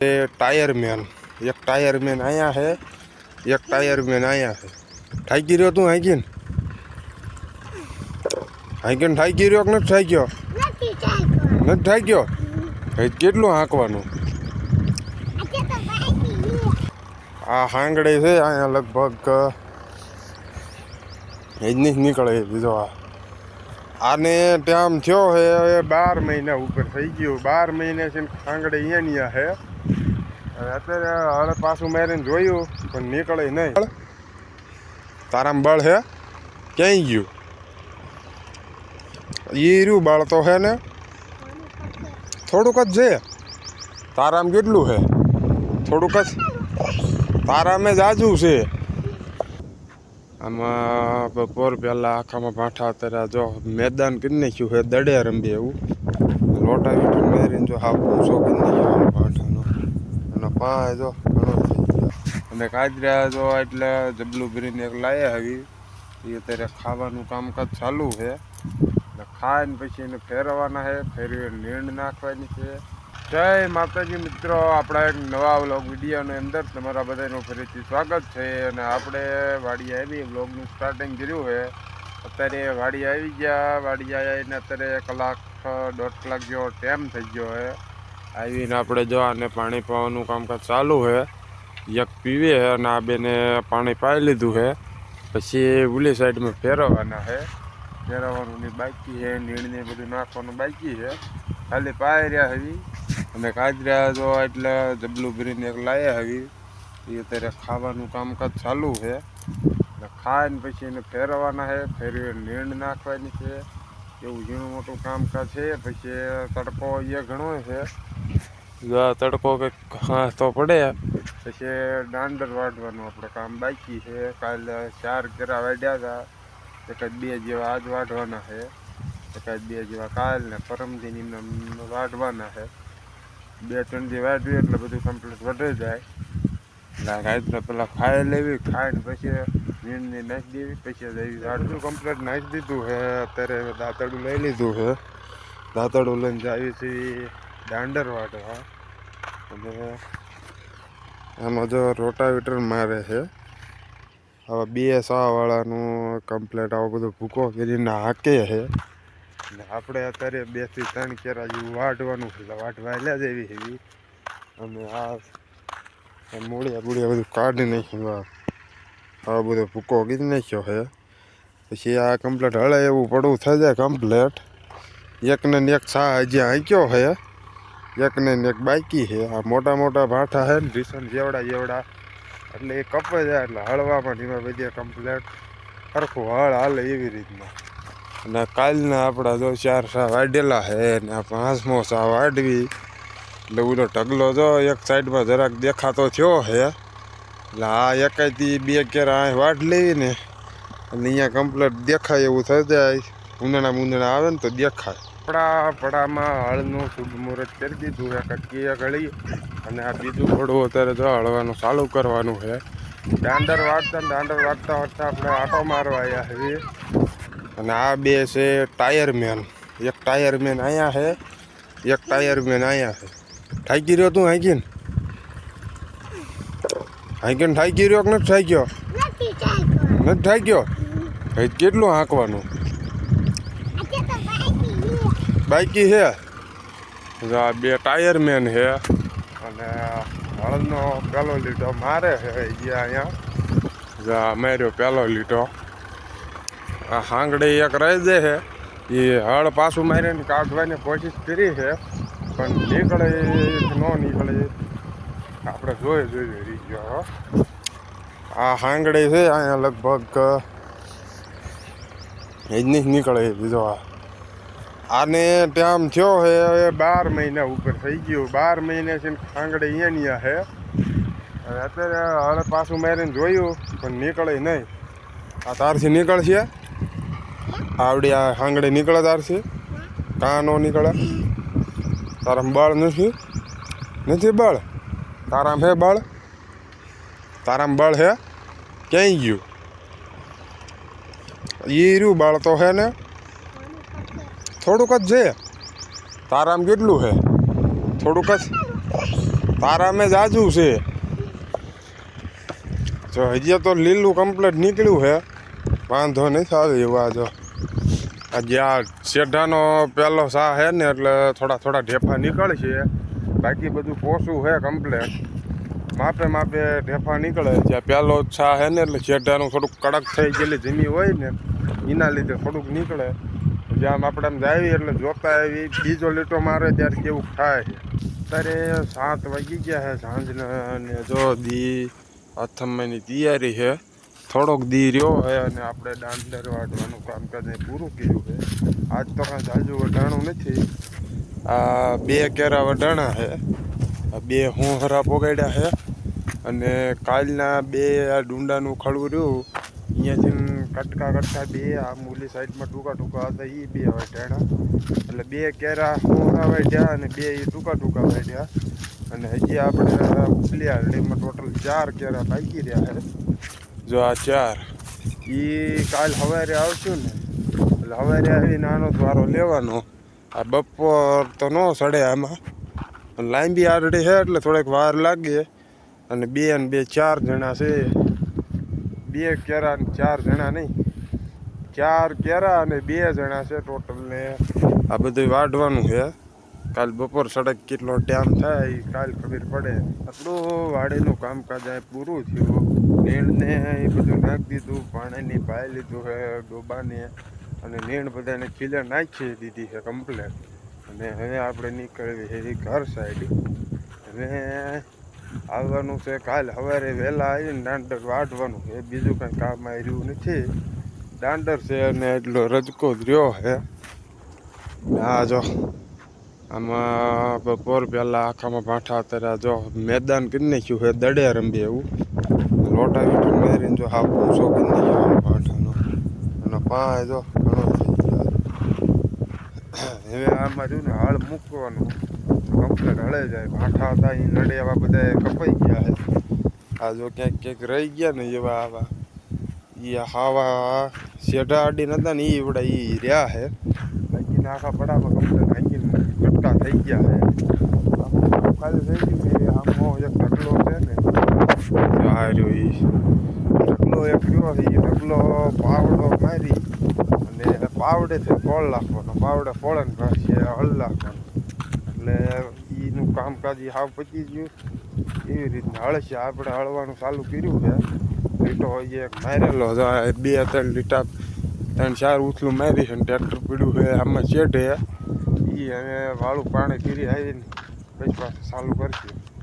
Tyre man एक tyre man आया है एक टायर मैन आया है ठाकी રહ્યો તું હાઈકીન હાઈકીન ઠાકી રહ્યો કે નથી ઠાક્યો નથી ઠાક્યો કેટલું હાંકવાનું આ હાંગડે છે અહીંયા લગભગ એ જ નહીં નીકળે બીજો આને ટાઈમ થયો હે 12 મહિના ઉપર થઈ ગયું 12 મહિને છે હાંગડે અહીંયા હે અત્યારે હવે પાછું મારીને જોયું પણ નીકળે નહીં તારામાં બળ હે ક્યાંય ગયું એ રહ્યું બળ તો હે ને થોડુંક જ છે તારામાં કેટલું છે થોડુંક જ તારામાં જ આજુ છે આમાં બપોર પહેલાં આખામાં ભાંઠા અત્યારે જો મેદાન કરી નાખ્યું છે દડે રમીએ એવું લોટા વીટું મારીને જો હાવ ઊંચો કરી નાખ્યો ભાંઠાનો અને પાંચ જો ઘણો થઈ ગયો અને કાજરા જો એટલે જબલું ભરીને એક લાયા આવી એ અત્યારે ખાવાનું કામકાજ ચાલુ છે એટલે ખાઈને પછી એને ફેરવવાના છે ફેરવી નીણ નાખવાની છે જય માતાજી મિત્રો, આપણા એક નવા વ્લોગ વિડીયોની અંદર તમારા બધાનું ફરીથી સ્વાગત છે. અને આપણે વાડી આવી વ્લોગનું સ્ટાર્ટિંગ કર્યું છે. અત્યારે વાડી આવી ગયા, વાડી આવીને અત્યારે કલાક 1.5 કલાક જેવો ટાઈમ થઈ ગયો છે. આવીને આપણે જો આને પાણી પાવાનું કામકાજ ચાલુ છે. એક પીવે છે અને આ બેને પાણી પાઈ લીધું છે. પછી ઓલી સાઈડમાં ફેરવવાના છે, ફેરવવાનું બાકી છે, નીણને બધું નાખવાનું બાકી છે, ખાલી પાઈ રહ્યા હવી. અને કાજરા જો એટલે જબલું ભરીને એક લાયા આવી એ અત્યારે ખાવાનું કામકાજ ચાલુ છે. એટલે ખાઈને પછી એને ફેરવવાના છે, ફેરવી નીણ નાખવાની છે. એવું ઝીણું મોટું કામકાજ છે. પછી તડકો એ ઘણો છે, તડકો કંઈક હા તો પડે. પછી દાંડર વાઢવાનું આપણે કામ બાકી છે. કાલે 4 ઘેરા વાઢ્યા હતા, એકાદ 2 જેવા આજ વાઢવાના છે, એકાદ 2 જેવા કાલ ને પરમથી વાઢવાના છે. 2-3 દી વાઢવી એટલે બધું કમ્પ્લીટ વધી જાય. એટલે રાત્રે પેલા ખાઈ લેવી, ખાઈને પછી નીણને નાખી દેવી, પછી જઈ વાઢવું કમ્પ્લીટ નાખી દીધું છે. અત્યારે દાંતરડું લઈ લીધું છે, દાંતરડું લઈને જાવી છીએ દાંડર વાઢવા. અને આમાં જો રોટાવેટર મારે છે. હવે 2 સાવાળાનું કમ્પ્લીટ આવું બધું ભૂકો કરીને હાકે છે. અને આપણે અત્યારે 2 થી 3 કેરા જેવું વાઢવાનું છે, વાઢવા લે જેવી એવી. અને આ મૂળિયા બુળિયા બધું કાઢી નાખ્યું, હવે બધો ભૂકો કીધી નાખ્યો છે. પછી આ કમ્પ્લીટ હળે એવું પડવું થઈ જાય કમ્પ્લીટ. એકને એક છા હજી હાંક્યો છે, એકને એક બાકી છે. આ મોટા મોટા ભાઠા છે ને રીસન જેવડા એટલે એ કપે જાય એટલે હળવામાં ધીમે બધી કમ્પ્લીટ સરખું હળ હાલે એવી રીતના. અને કાલના આપણા જો 4 સા વાઢેલા છે ને આ 5મો સા વાઢવી. એટલે બધો ઢગલો જો એક સાઈડમાં જરાક દેખાતો થયો છે. એટલે આ એકાઈથી 2 કેરા અહીં વાઢ લેવી ને અને અહીંયા કમ્પ્લીટ દેખાય એવું થઈ જાય. ઉંદણા આવે ને તો દેખાય. આપણા પડામાં હળનું શુભ મુહૂર્ત કરી દીધું છે, કટકી ગળી. અને આ બીજું પડવું અત્યારે જો હળવાનું ચાલુ કરવાનું છે. દાંડર વાળતા આપણે આટો મારવા આવ્યા છીએ. અને આ 2 છે ટાયર મેન, એક ટાયર મેન અહીંયા છે, એક ટાયર મેન અહીંયા છે. ઠાકી રહ્યો તું હાઈકીન ઠાકી રહ્યો કે નથી ઠાક્યો નથી ઠાક્યો કેટલું હાંકવાનું બાકી છે. આ 2 ટાયર મેન છે. અને હળનો પહેલો લીટો મારે છે અહીંયા માર્યો પહેલો લીટો. આ હાંગડે એક રહી જાય છે, એ હળ પાછું મારીને કાઢવાની કોશિશ કરી છે, પણ નીકળે ન નીકળે આપણે જોઈ રહી ગયો. આ હાંગડે છે અહીંયા લગભગ એ જ નહીં નીકળે બીજો. આને ટાઈમ થયો છે 12 મહિના ઉપર થઈ ગયું. 12 મહિને છે હાંગડે અહીંયા છે. અત્યારે હવે પાછું મારીને જોયું પણ નીકળે નહીં. આ તારથી નીકળશે, આવડી આ હાંગડે નીકળે તારથી? કાં ન નીકળે? તારામાં બળ નથી બળ? તારામાં હે બળ? તારામાં બળ હે ક્યાંય ગયું? એ રહ્યું બળ તો હે ને થોડુંક જ છે. તારામાં કેટલું છે? થોડુંક જ તારામે જાજુ છે જો હજી તો લીલું કમ્પ્લીટ નીકળ્યું છે વાંધો નહીં આવે એવું આ જો આજે આ શેઢાનો પહેલો સા છે ને એટલે થોડા થોડા ઢેફા નીકળશે બાકી બધું પોસું છે કમ્પ્લીટ માપે માપે ઢેફા નીકળે જ્યાં પહેલો છા છે ને એટલે શેઢાનું થોડુંક કડક થઈ ગયેલી જમી હોય ને એના લીધે થોડુંક નીકળે જ્યાં આપણે આમ જાવી એટલે જોતા આવી બીજો લીટો મારે ત્યારે કેવું થાય અત્યારે 7 વાગી ગયા છે સાંજના ને જો દી અથમવાની તૈયારી છે થોડોક દી રહ્યો છે અને આપણે દાંડર વાટવાનું કામકાજ પૂરું કર્યું છે આજ તો કાંઈ જાજુ વઢાણું નથી આ 2 કેરા વઢાણા છે આ 2 હોંહરા પોગાડ્યા છે અને કાલના 2 આ ડુંડાનું ખડું રહ્યું અહીંયાથી કટકા 2 આ મૂલી સાઈડમાં ટૂંકા હતા એ 2 વઢાણા એટલે 2 કેરા હોંહરા વાઢ્યા અને 2 એ ટૂંકા વાઢ્યા અને હજી આપણે ઉપલી હરડીમાં ટોટલ 4 કેરા બાકી રહ્યા છે જો આ 4 એ કાલ સવારે આવશું ને એટલે સવારે આવીને આનો દ્વારો લેવાનો આ બપોર તો ન સડે આમાં લાંબી આરડી છે એટલે થોડીક વાર લાગે અને 2 અને 2 4 જણા છે 2 કેરા 4 જણા નહીં 4 કેરા અને 2 જણા છે ટોટલ ને આ બધું વાઢવાનું છે કાલ બપોર સડક કેટલો ટાઈમ થાય એ કાલ ખબર પડે આપણું વાડીનું કામકાજ પૂરું થયું નીણને એ બધું નાખી દીધું પાણીની પાઈ લીધું છે ડોબાને અને નીણ બધાને ખીલે નાખી દીધી છે કમ્પ્લેટ અને હવે આપણે નીકળવી છે એ ઘર સાઈડ હવે આવવાનું છે કાલ સવારે વહેલા આવીને દાંડર વાઢવાનું છે બીજું કંઈ કામ આવ્યું નથી દાંડર છે અને એટલો રજકો જ રહ્યો છે આ જો આમાં બપોર પહેલાં આખામાં ભાંઠા અત્યારે જો મેદાન કરી નાખ્યું છે દડે રમીએ એવું લોટા વીટું મારીને જો હાવ ઊંચો કરી નાખ્યો ભાંઠાનો અને પાય જો ઘણો થઈ ગયો હવે આમાં જો ને હળ મૂકવાનું કમ્પ્લેટ હળે જાય ભાંઠા હતા એ નડે એવા બધા કપાઈ ગયા છે આ જો ક્યાંક રહી ગયા ને એવા આવા એ હાવા શેઢા અડી નતા ને એ વડા એ રહ્યા છે બાકી આખા પડામાં કમ્પ્લેટ ભાંગીને કટકા થઈ ગયા છે ખાલી થઈ ગયું છે આમો એક ઢગલો છે ને આ રહ્યો એ ઢગલો એક રહ્યો એ ઢગલો પાવડો મારી અને પાવડેથી ફોળ નાખવાનો પાવડે ફોળે ને પછી હળ નાખવાનું એટલે એનું કામકાજ હાવ પચી ગયું એવી રીતના હળશે આપણે હળવાનું ચાલુ કર્યું છે લીટો એક મારેલો 2-3 લીટા 3-4 ઉથલું મારી છે ટ્રેક્ટર પીડ્યું છે આમાં શેઢે એ હવે વાળું પાણી પીરી આવીને પછી પાછું ચાલુ કરશે